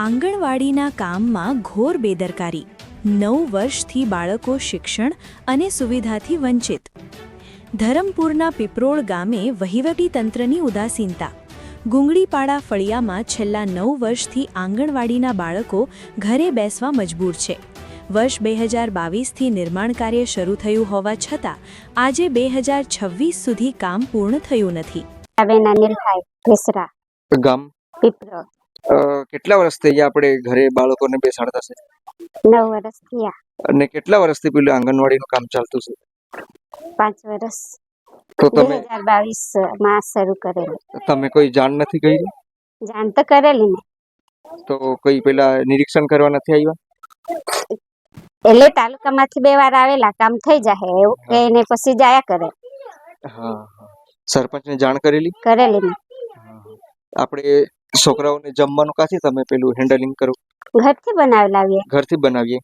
આંગણવાડીના કામમાં ઘોર બેદરકારી 9 વર્ષથી બાળકો શિક્ષણ અને સુવિધાથી વંચિત. ધરમપુરના પીપરોળ ગામે વહીવટીતંત્રની ઉદાસીનતા. ગુંગળીપાડા ફળિયામાં છેલ્લા 9 વર્ષથી આંગણવાડીના બાળકો ઘરે બેસવા મજબૂર છે. વર્ષ 2022થી નિર્માણ કાર્ય શરૂ થયું હોવા છતાં આજે 2026 સુધી કામ પૂર્ણ થયું નથી. ગામ પીપરોળ કેટલા વર્ષ થઈ ગયા આપણે ઘરે બાળકોને બેસાડતા છે? 9 વર્ષ થયા. અને કેટલા વર્ષથી પેલું આંગણવાડીનું કામ ચાલતું છે? 5 વર્ષ. તો તમે 2022 માં શરૂ કરેલું. તમે કોઈ જાણ નથી કરી? જાણ તો કરેલી ને. તો કોઈ પેલા નિરીક્ષણ કરવા નથી આવ્યા? એટલે તાલુકામાંથી 2 વાર આવેલા, કામ થઈ જાય એવું કહીને પછી જાયા કરે. હા, સરપંચને જાણ કરેલી? કરેલી ને. આપણે છોકરાઓને જમવાનું કાથી તમે પેલું હેન્ડલિંગ કરો? ઘરથી બનાવી લાવીએ. ઘરથી બનાવીએ.